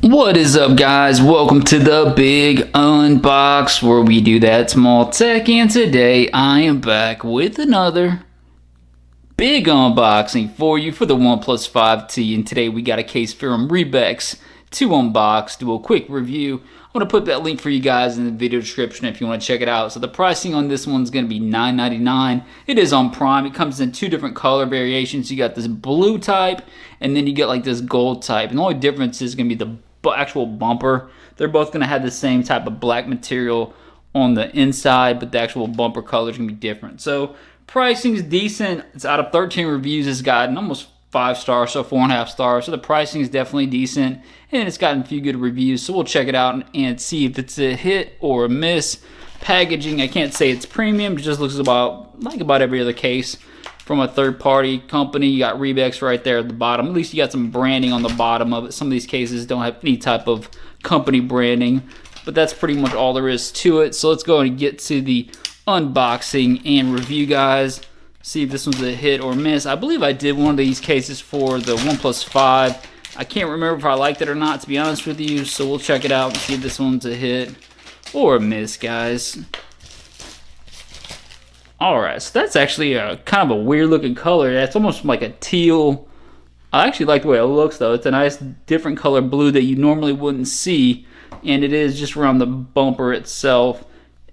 What is up, guys? Welcome to the big unbox where we do that small tech, and today I am back with another big unboxing for you for the OnePlus 5T, and today we got a case from Rebex to unbox, do a quick review. I'm going to put that link for you guys in the video description if you want to check it out. So the pricing on this one's going to be $9.99. It is on Prime. It comes in two different color variations. You got this blue type, and then you get like this gold type, and the only difference is going to be the actual bumper. They're both going to have the same type of black material on the inside, but the actual bumper color is going to be different. So pricing is decent. It's out of 13 reviews it's gotten almost 5 stars, so 4.5 stars. So the pricing is definitely decent, and it's gotten a few good reviews. So we'll check it out and see if it's a hit or a miss. Packaging, I can't say it's premium. It just looks about every other case from a third-party company. You got Rebex right there at the bottom. At least you got some branding on the bottom of it. Some of these cases don't have any type of company branding, but that's pretty much all there is to it. So let's go and get to the unboxing and review, guys. See if this one's a hit or miss. I believe I did one of these cases for the OnePlus 5. I can't remember if I liked it or not, to be honest with you, so we'll check it out and see if this one's a hit or a miss, guys. Alright, so that's actually a kind of a weird looking color. That's almost like a teal. I actually like the way it looks, though. It's a nice different color blue that you normally wouldn't see, and it is just around the bumper itself.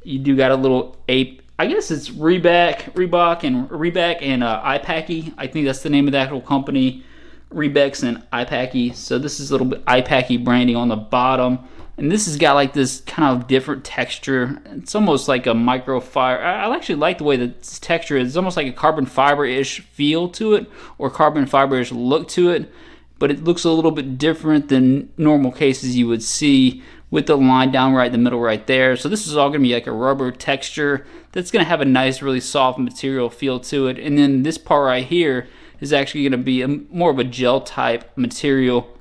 You do got a little ape. I guess it's Rebex and Ipaky. I think that's the name of the actual company, Rebex and Ipaky. So this is a little bit Ipaky branding on the bottom. And this has got like this kind of different texture. It's almost like a microfiber. I actually like the way that this texture is. It's almost like a carbon fiber-ish feel to it, or carbon fiber-ish look to it. But it looks a little bit different than normal cases you would see, with the line down right in the middle right there. So this is all going to be like a rubber texture that's going to have a nice, really soft material feel to it. And then this part right here is actually going to be more of a gel type material.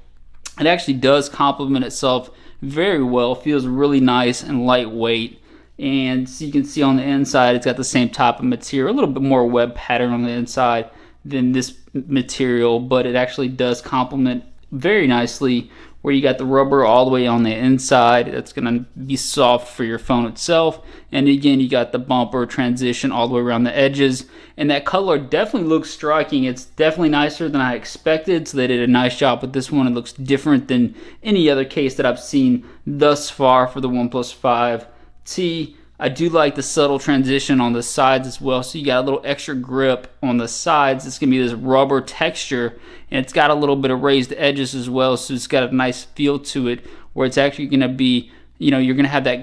It actually does complement itself very well. Feels really nice and lightweight, and so you can see on the inside it's got the same type of material, a little bit more web pattern on the inside than this material, but it actually does complement very nicely, where you got the rubber all the way on the inside. That's going to be soft for your phone itself, and again you got the bumper transition all the way around the edges, and that color definitely looks striking. It's definitely nicer than I expected, so they did a nice job with this one. It looks different than any other case that I've seen thus far for the OnePlus 5T. I do like the subtle transition on the sides as well, so you got a little extra grip on the sides. It's going to be this rubber texture, and it's got a little bit of raised edges as well, so it's got a nice feel to it, where it's actually going to be, you know, you're going to have that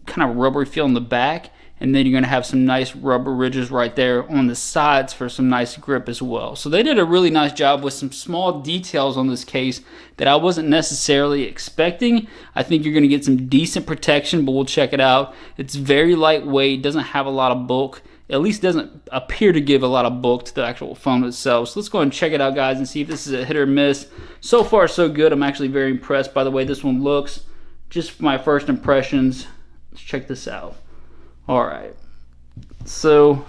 kind of rubbery feel in the back, and then you're going to have some nice rubber ridges right there on the sides for some nice grip as well. So they did a really nice job with some small details on this case that I wasn't necessarily expecting. I think you're going to get some decent protection, but we'll check it out. It's very lightweight, doesn't have a lot of bulk. At least doesn't appear to give a lot of bulk to the actual phone itself. So let's go and check it out, guys, and see if this is a hit or miss. So far, so good. I'm actually very impressed by the way this one looks. Just my first impressions. Let's check this out. Alright, so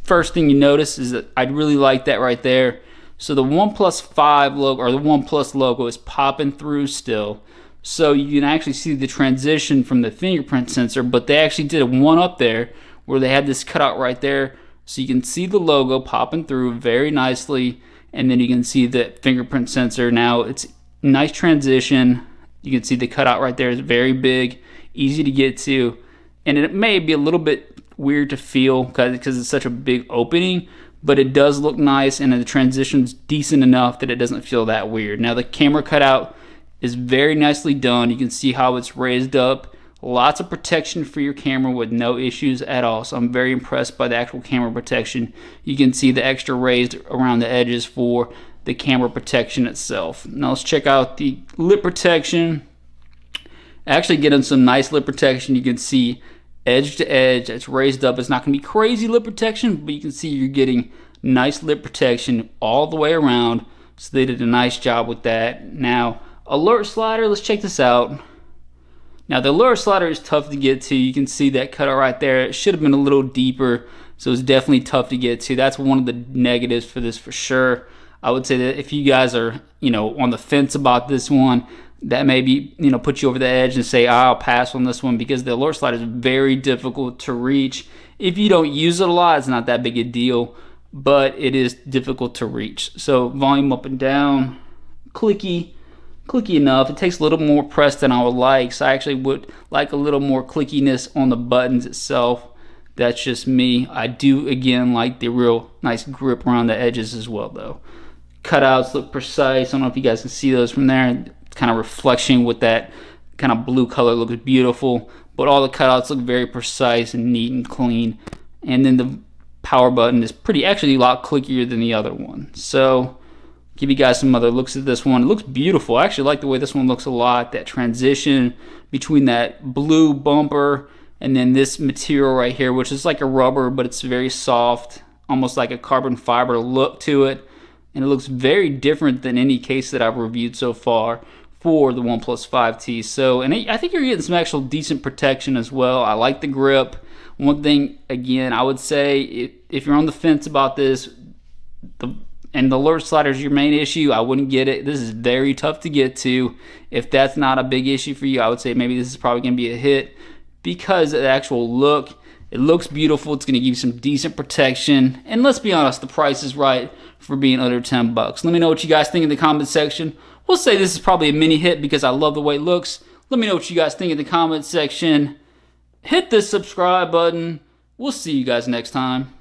first thing you notice is that I really like that right there. So the OnePlus 5 logo, or the OnePlus logo, is popping through still. So you can actually see the transition from the fingerprint sensor, but they actually did one up there where they had this cutout right there. So you can see the logo popping through very nicely, and then you can see the fingerprint sensor. Now it's nice transition. You can see the cutout right there is very big, easy to get to. And it may be a little bit weird to feel because it's such a big opening, but it does look nice, and the transition's decent enough that it doesn't feel that weird. Now the camera cutout is very nicely done. You can see how it's raised up. Lots of protection for your camera with no issues at all. So I'm very impressed by the actual camera protection. You can see the extra raised around the edges for the camera protection itself. Now let's check out the lip protection. Actually getting some nice lip protection. You can see edge to edge, it's raised up. It's not going to be crazy lip protection, but you can see you're getting nice lip protection all the way around. So they did a nice job with that. Now, alert slider, let's check this out. Now the alert slider is tough to get to. You can see that cutout right there. It should have been a little deeper, so it's definitely tough to get to. That's one of the negatives for this for sure. I would say that if you guys are, on the fence about this one, that maybe, you know, put you over the edge and say, I'll pass on this one, because the alert slider is very difficult to reach. If you don't use it a lot, it's not that big a deal, but it is difficult to reach. So volume up and down, clicky enough. It takes a little more press than I would like, so I actually would like a little more clickiness on the buttons itself. That's just me. I do, again, like the real nice grip around the edges as well, though. Cutouts look precise. I don't know if you guys can see those from there. Kind of reflection with that kind of blue color looks beautiful, but all the cutouts look very precise and neat and clean. And then the power button is actually a lot clickier than the other one. So give you guys some other looks at this one. It looks beautiful. I actually like the way this one looks a lot. That transition between that blue bumper and then this material right here, which is like a rubber, but it's very soft, almost like a carbon fiber look to it. And it looks very different than any case that I've reviewed so far for the OnePlus 5T. So, and I think you're getting some actual decent protection as well. I like the grip. One thing, again, I would say if you're on the fence about this, and the alert slider is your main issue, I wouldn't get it. This is very tough to get to. If that's not a big issue for you, I would say maybe this is probably going to be a hit, because of the actual look. It looks beautiful. It's going to give you some decent protection. And let's be honest, the price is right for being under 10 bucks. Let me know what you guys think in the comment section. We'll say this is probably a mini hit because I love the way it looks. Let me know what you guys think in the comment section. Hit the subscribe button. We'll see you guys next time.